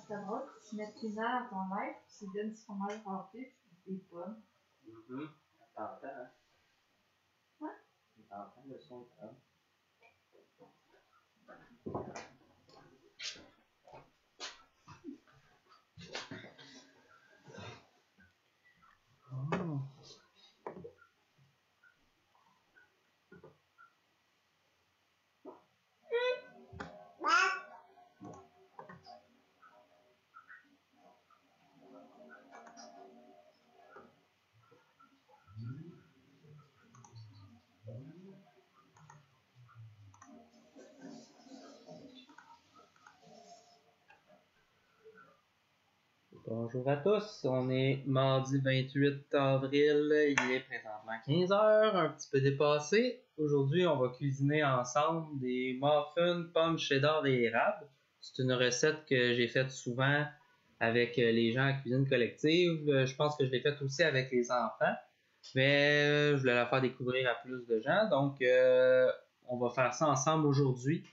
ta brosse, tu mets tes nerfs dans ton lait, puis tu donnes du fromage râpé, puis des pommes. T'entends, hein? Ouais. T'entends le son de pomme. Oh. Bonjour à tous, on est mardi 28 avril, il est présentement 15h, un petit peu dépassé. Aujourd'hui, on va cuisiner ensemble des muffins, pommes, cheddar et érable. C'est une recette que j'ai faite souvent avec les gens à cuisine collective. Je pense que je l'ai faite aussi avec les enfants, mais je voulais la faire découvrir à plus de gens. Donc, on va faire ça ensemble aujourd'hui.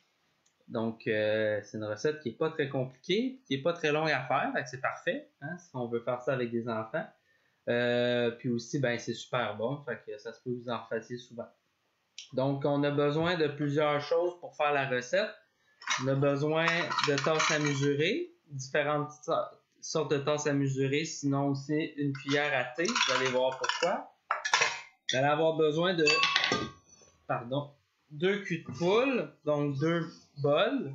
Donc, c'est une recette qui n'est pas très compliquée, qui n'est pas très longue à faire, donc c'est parfait, hein, si on veut faire ça avec des enfants. Puis aussi, ben, c'est super bon, fait que ça se peut que vous en refassiez souvent. Donc, on a besoin de plusieurs choses pour faire la recette. On a besoin de tasses à mesurer, différentes sortes de tasses à mesurer, sinon aussi une cuillère à thé, vous allez voir pourquoi. Vous allez avoir besoin de, 2 culs de poule, donc 2 bols.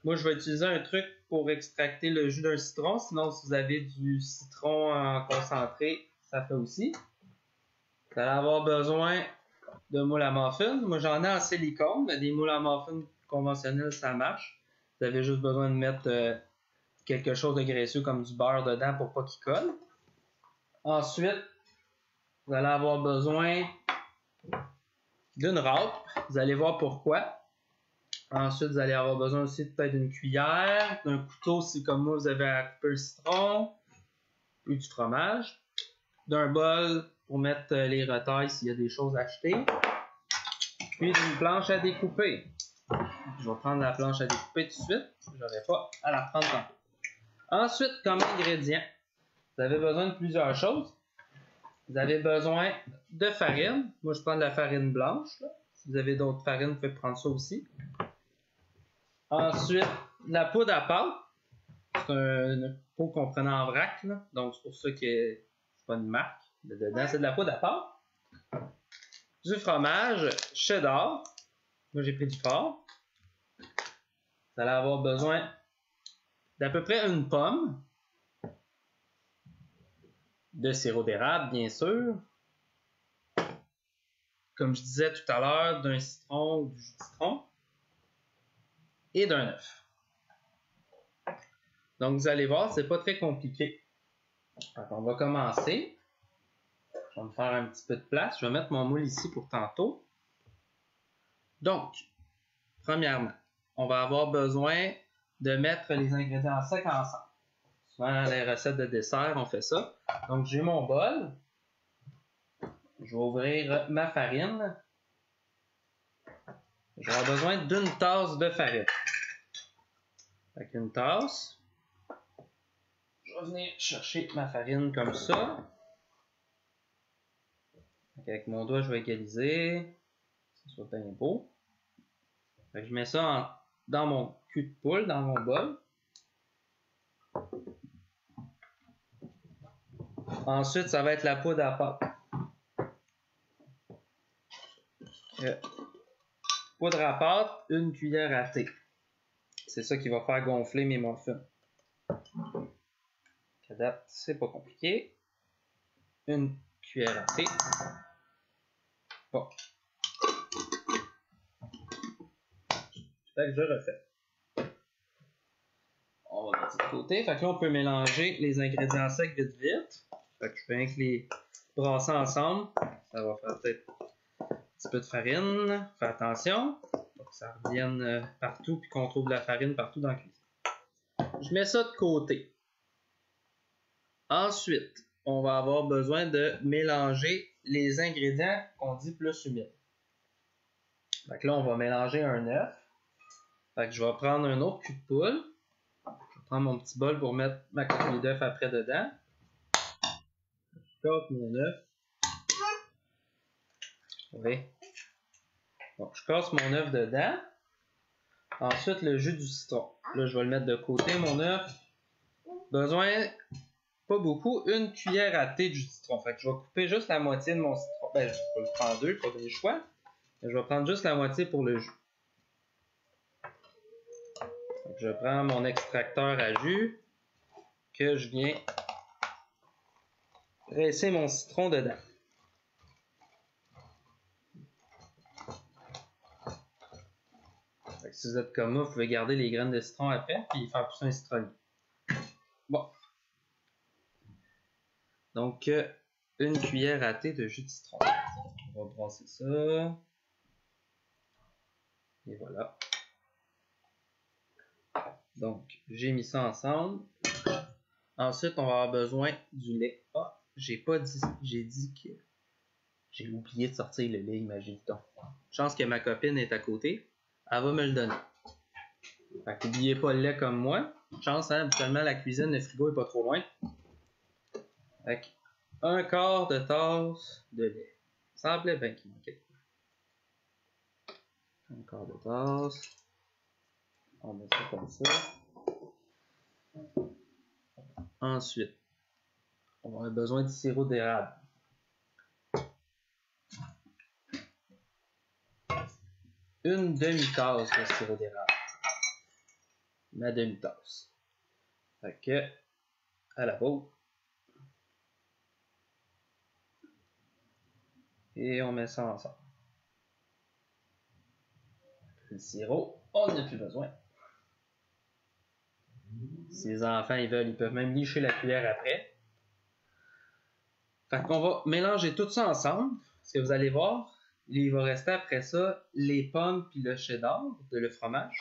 Moi, je vais utiliser un truc pour extracter le jus d'un citron. Sinon, si vous avez du citron en concentré, ça fait aussi. Vous allez avoir besoin de moule à muffin. Moi, j'en ai en silicone, mais des moules à muffin conventionnels, ça marche. Vous avez juste besoin de mettre quelque chose de graisseux comme du beurre dedans pour pas qu'il colle. Ensuite, vous allez avoir besoin d'une râpe. Vous allez voir pourquoi. Ensuite, vous allez avoir besoin aussi peut-être d'une cuillère, d'un couteau si comme moi vous avez à couper le citron, ou du fromage, d'un bol pour mettre les retailles s'il y a des choses à acheter, puis d'une planche à découper. Je vais prendre la planche à découper tout de suite, je n'aurai pas à la prendre tantôt. Ensuite, comme ingrédients, vous avez besoin de plusieurs choses. Vous avez besoin de farine. Moi, je prends de la farine blanche. Là. Si vous avez d'autres farines, vous pouvez prendre ça aussi. Ensuite, la poudre à pâte. C'est une peau qu'on prenait en vrac, là. Donc c'est pour ça que c'est pas une marque. Dedans, c'est de la poudre à pâte. Du fromage cheddar. Moi, j'ai pris du fort. Vous allez avoir besoin d'à peu près une pomme. De sirop d'érable, bien sûr. Comme je disais tout à l'heure, d'un citron ou du jus de citron. Et d'un œuf. Donc, vous allez voir, c'est pas très compliqué. Donc, on va commencer. Je vais me faire un petit peu de place. Je vais mettre mon moule ici pour tantôt. Donc, premièrement, on va avoir besoin de mettre les ingrédients secs ensemble. Souvent, dans les recettes de dessert, on fait ça. Donc, j'ai mon bol. Je vais ouvrir ma farine. Je vais avoir besoin d'une tasse de farine. Avec une tasse. Je vais venir chercher ma farine comme ça. Avec mon doigt, je vais égaliser. Que ce soit bien beau. Fait que je mets ça dans mon cul de poule, dans mon bol. Ensuite, ça va être la poudre à pâte. Poudre à pâte, une cuillère à thé. C'est ça qui va faire gonfler mes muffins. À date, c'est pas compliqué. Une cuillère à thé. Bon. Fait que je refais. On va mettre ça de côté. Fait que là, on peut mélanger les ingrédients secs vite vite. Fait que je fais rien que les brasser ensemble. Ça va faire peut-être un petit peu de farine. Fais attention. Pour que ça revienne partout puis qu'on trouve de la farine partout dans la cuisine. Je mets ça de côté. Ensuite, on va avoir besoin de mélanger les ingrédients qu'on dit plus humides. Fait que là, on va mélanger un œuf. Fait que je vais prendre un autre cul de poule. Je vais prends mon petit bol pour mettre ma coquille d'œuf après dedans. Je casse mon œuf. Oui. Donc, je casse mon œuf dedans. Ensuite, le jus du citron. Là, je vais le mettre de côté, mon œuf. Besoin, pas beaucoup, une cuillère à thé de jus de citron. Fait que je vais couper juste la moitié de mon citron. Ben, je vais le prendre deux, pas des choix. Mais je vais prendre juste la moitié pour le jus. Donc, je prends mon extracteur à jus que je viens presser mon citron dedans. Fait que si vous êtes comme moi, vous pouvez garder les graines de citron après puis faire pousser un citronnier. Bon. Donc, une cuillère à thé de jus de citron. On va brasser ça. Et voilà. Donc, j'ai mis ça ensemble. Ensuite, on va avoir besoin du lait. Ah, j'ai dit que j'ai oublié de sortir le lait, imagine-t-on. Chance que ma copine est à côté. Elle va me le donner. Fait qu'oubliez pas le lait comme moi. Chance, hein, habituellement, la cuisine, le frigo est pas trop loin. Fait un quart de tasse de lait. Ça semblait bien qu'il manquait de quoi. Un quart de tasse. On met ça comme ça. Ensuite, on va avoir besoin du sirop d'érable. Une demi-tasse de sirop d'érable. Ma demi-tasse. Fait que, à la peau. Et on met ça ensemble. Le sirop, on n'en a plus besoin. Si les enfants ils veulent, ils peuvent même licher la cuillère après. Fait qu'on va mélanger tout ça ensemble. Ce que vous allez voir, il va rester après ça les pommes puis le cheddar, le fromage.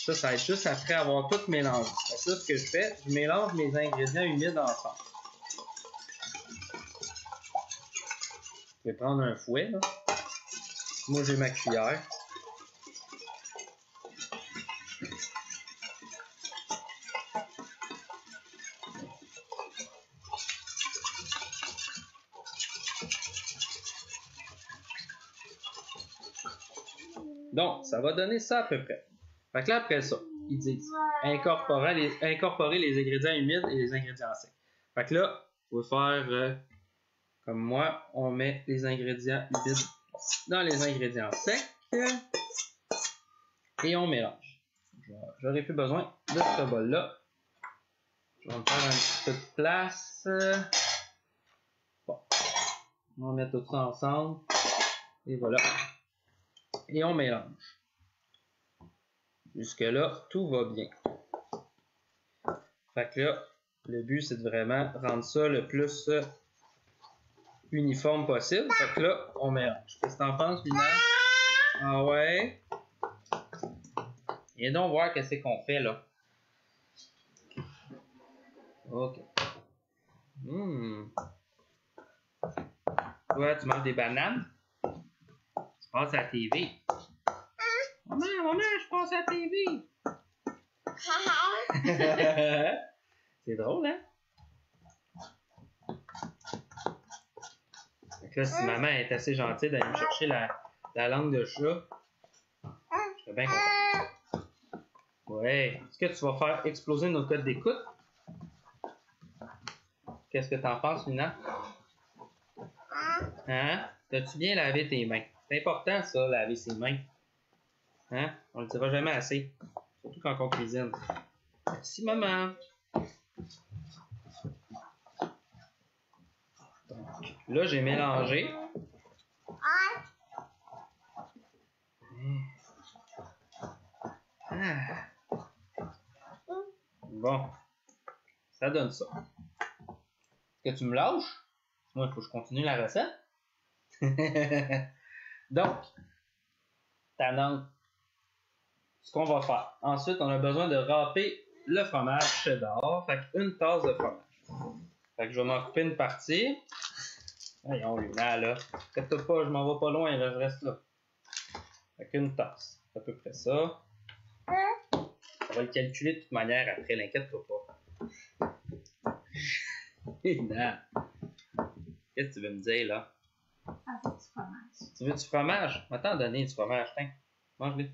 Ça va être juste après avoir tout mélangé. Fait que là, ce que je fais, je mélange mes ingrédients humides ensemble. Je vais prendre un fouet, là. Moi, j'ai ma cuillère. Donc, ça va donner ça à peu près. Fait que là, après ça, ils disent incorporer les ingrédients humides et les ingrédients secs. Fait que là, vous pouvez faire comme moi, on met les ingrédients humides dans les ingrédients secs et on mélange. J'aurais plus besoin de ce bol-là. Je vais me faire un petit peu de place. Bon. On va mettre tout ça ensemble. Et voilà. Et on mélange. Jusque-là, tout va bien. Fait que là, le but, c'est de vraiment rendre ça le plus uniforme possible. Fait que là, on mélange. Qu'est-ce que t'en penses, Lina? Ah ouais? Viens donc voir qu'est-ce qu'on fait, là. OK. Toi, tu manges des bananes? Tu passes à la TV. Maman, je passe à la TV. C'est drôle, hein? Donc là, si maman est assez gentille d'aller me chercher la langue de chat, je serais bien content. Ouais. Est-ce que tu vas faire exploser notre code d'écoute? Qu'est-ce que t'en penses, Lina? Hein? T'as-tu bien lavé tes mains? C'est important, ça, laver ses mains. Hein? On le dira jamais assez. Surtout quand on cuisine. Merci, maman. Donc, là, j'ai mélangé. Bon. Ça donne ça. Est-ce que tu me lâches? Moi, il faut que je continue la recette. Donc, tannant. Ce qu'on va faire. Ensuite, on a besoin de râper le fromage cheddar. Fait qu'une tasse de fromage. Fait que je vais m'en couper une partie. Voyons, Luna, là. Inquiète-toi pas, je m'en vais pas loin, là, je reste là. Fait qu'une tasse. C'est à peu près ça. On va le calculer de toute manière après, l'inquiète-toi pas. Non. Qu'est-ce que tu veux me dire, là? Avec du fromage. Tu veux du fromage? Va t'en donner du fromage, tiens. Mange-le.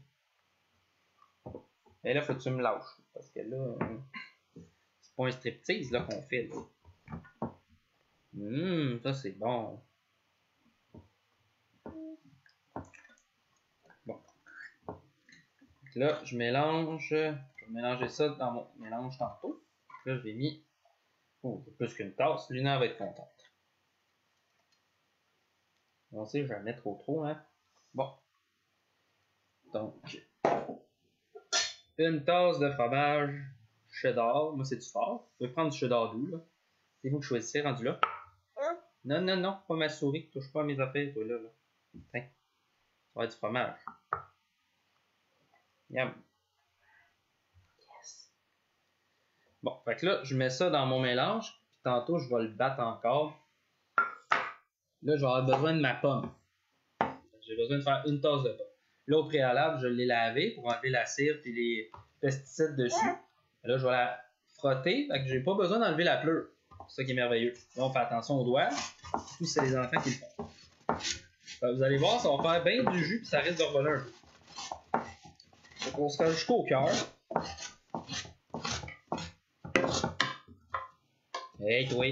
Et là, faut que tu me lâches. Parce que là, c'est pas un striptease là qu'on fait, là. Ça c'est bon. Bon. Là, je mélange. Je vais mélanger ça dans mon mélange tantôt. Là, je l'ai mis. Oh, c'est plus qu'une tasse. Luna va être contente. On sait jamais trop, hein. Bon. Donc, une tasse de fromage cheddar. Moi, c'est du fort. Vous pouvez prendre du cheddar doux, là. C'est vous qui choisissez, rendu là. Non, pas ma souris. Touche pas à mes affaires, toi, là. Tiens. Ça va être du fromage. Yum. Yes. Bon, fait que là, je mets ça dans mon mélange. Puis tantôt, je vais le battre encore. Là, je vais avoir besoin de ma pomme. J'ai besoin de faire une tasse de pomme. Là, au préalable, je l'ai lavé pour enlever la cire et les pesticides dessus. Là, je vais la frotter. Fait que j'ai pas besoin d'enlever la pleure. C'est ça qui est merveilleux. Là, on fait attention aux doigts. Surtout si c'est les enfants qui le font. Fait que vous allez voir, ça va faire bien du jus puis ça risque de revoler un peu. Donc, on se fait jusqu'au cœur. Hey, toi.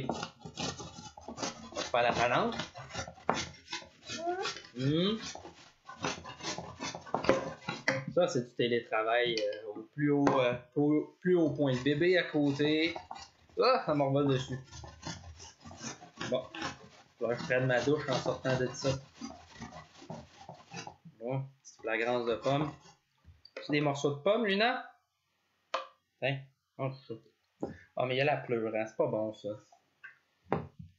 On va faire la panante. Ça, c'est du télétravail au plus haut point. Bébé à côté. Ah, ça m'envole dessus. Bon. Je prenne ma douche en sortant de ça. Bon, petite flagrance de pomme. C'est des morceaux de pomme, Luna? Tiens, mange ça. Ah, mais il y a la pleure, hein? C'est pas bon, ça.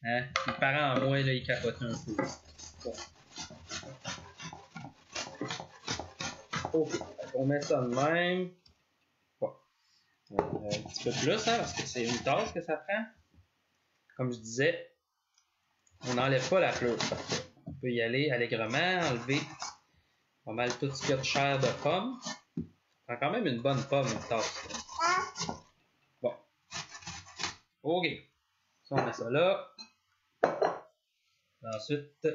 Hein? Les parents, moi, là, ils capotent un peu. Bon. Ok, on met ça de même. Bon. Un petit peu plus, hein, parce que c'est une tasse que ça prend. Comme je disais, on n'enlève pas la pleure. On peut y aller allègrement, enlever pas mal tout ce qu'il y a de chair de pomme. Ça prend quand même une bonne pomme, une tasse. Bon. Ok. Ça, on met ça là. Ensuite.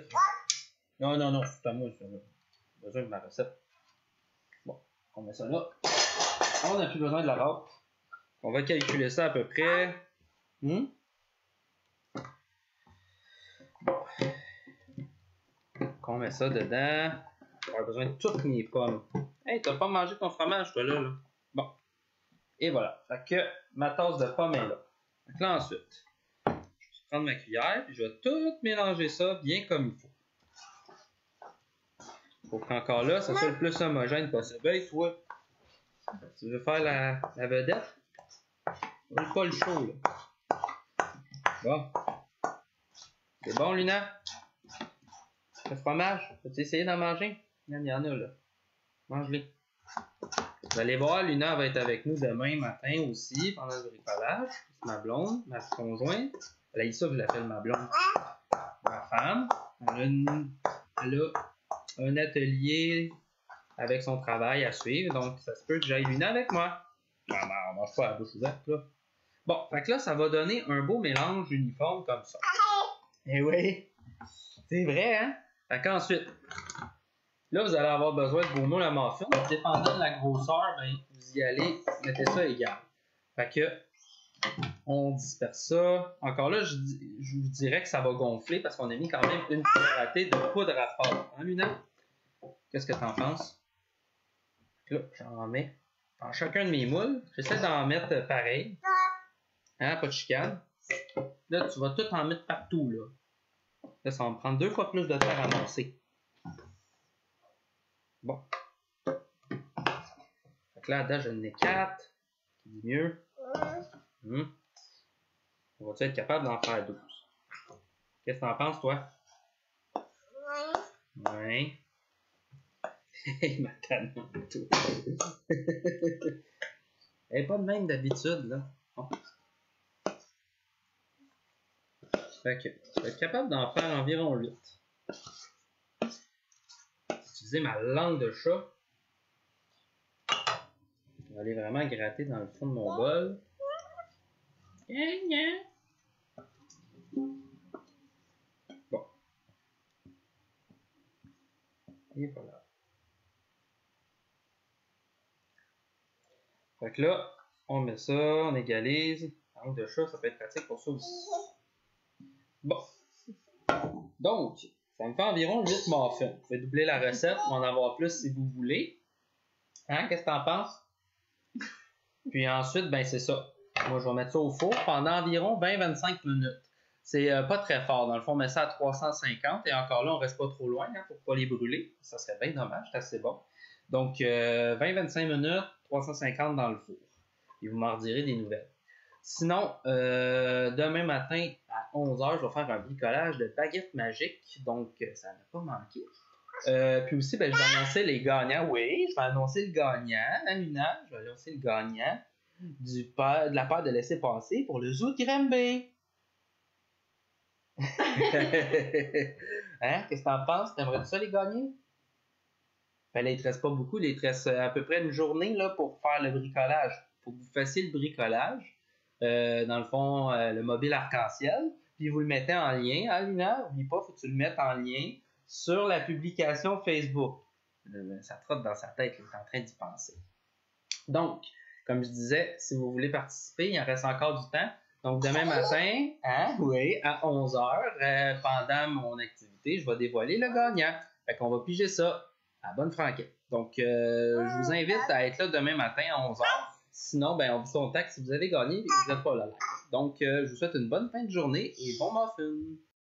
Non, c'est à moi, ça. J'ai besoin de ma recette. Bon, on met ça là. On n'a plus besoin de la râpe. On va calculer ça à peu près. On met ça dedans. On a besoin de toutes mes pommes. Hey, t'as pas mangé ton fromage, toi, là? Bon. Et voilà. Fait que ma tasse de pommes est là. Donc là, ensuite, je vais prendre ma cuillère et je vais tout mélanger ça bien comme il faut. Faut qu'encore là, ça soit le plus homogène possible. Hey, toi, tu veux faire la vedette? On pas le chaud, là. Bon. C'est bon, Luna? Le fromage, peux-tu essayer d'en manger? Il y en a, là. Mange-les. Vous allez voir, Luna va être avec nous demain matin aussi, pendant le bricolage. C'est ma blonde, ma conjointe. Elle a dit ça, je l'appelle ma blonde. Ma femme. Elle a un atelier avec son travail à suivre, donc ça se peut que j'aille Luna avec moi. On mange pas à la bouche ouverte, là. Bon, fait que là, ça va donner un beau mélange uniforme comme ça. Eh oui, c'est vrai, hein? Fait qu'ensuite, là, vous allez avoir besoin de vos moules à muffin. Dépendant de la grosseur, ben, vous y allez, mettez ça égal. Fait que, on disperse ça. Encore là, je vous dirais que ça va gonfler parce qu'on a mis quand même une cuillère à thé de poudre à pâte. Hein, Luna? Qu'est-ce que t'en penses? Là, j'en mets dans chacun de mes moules. J'essaie d'en mettre pareil. Hein, pas de chicane. Là, tu vas tout en mettre partout, là. Là, ça va me prendre 2 fois plus de temps à amasser. Bon. Fait que là, dedans, j'en ai 4. Qui dit mieux. On va-tu être capable d'en faire 12? Qu'est-ce que t'en penses, toi? Ouais. Hey, ma canne, toi. Elle est pas de même d'habitude, là. Bon. Fait que, je vais être capable d'en faire environ 8. Utiliser ma langue de chat. Je vais aller vraiment gratter dans le fond de mon bol. Bon. Et voilà. Fait que là, on met ça, on égalise. Langue de chat, ça peut être pratique pour ça aussi. Bon. Donc, ça me fait environ 8 muffins. Vous pouvez doubler la recette ou en avoir plus si vous voulez. Hein, qu'est-ce que t'en penses? Puis ensuite, ben c'est ça. Moi, je vais mettre ça au four pendant environ 20-25 minutes. C'est pas très fort. Dans le fond, on met ça à 350 et encore là, on reste pas trop loin pour pas les brûler. Ça serait bien dommage, c'est assez bon. Donc, 20-25 minutes, 350 dans le four. Et vous m'en redirez des nouvelles. Sinon, demain matin à 11h, je vais faire un bricolage de baguettes magiques. Donc, ça n'a pas manqué. Puis aussi, ben, je vais annoncer les gagnants. Oui, je vais annoncer le gagnant. Amina, je vais annoncer le gagnant de la part de laisser passer pour le zoo de Granby. Hein? Qu'est-ce que t'en penses? T'aimerais ça les gagner? Ben là, il te reste pas beaucoup. Il te reste à peu près une journée là, pour faire le bricolage. Il faut que vous fassiez le bricolage. Dans le fond, le mobile arc-en-ciel. Puis vous le mettez en lien. Hein, Lina? N'oublie pas, il faut que tu le mettes en lien sur la publication Facebook. Ça trotte dans sa tête, il est en train d'y penser. Donc, comme je disais, si vous voulez participer, il en reste encore du temps. Donc, demain matin, hein, oui, à 11h, pendant mon activité, je vais dévoiler le gagnant. Fait qu'on va piger ça à bonne franquette. Donc, je vous invite à être là demain matin à 11h. Sinon, ben, on vous contacte si vous avez gagné et que vous n'êtes pas là. Donc, je vous souhaite une bonne fin de journée et bon muffin!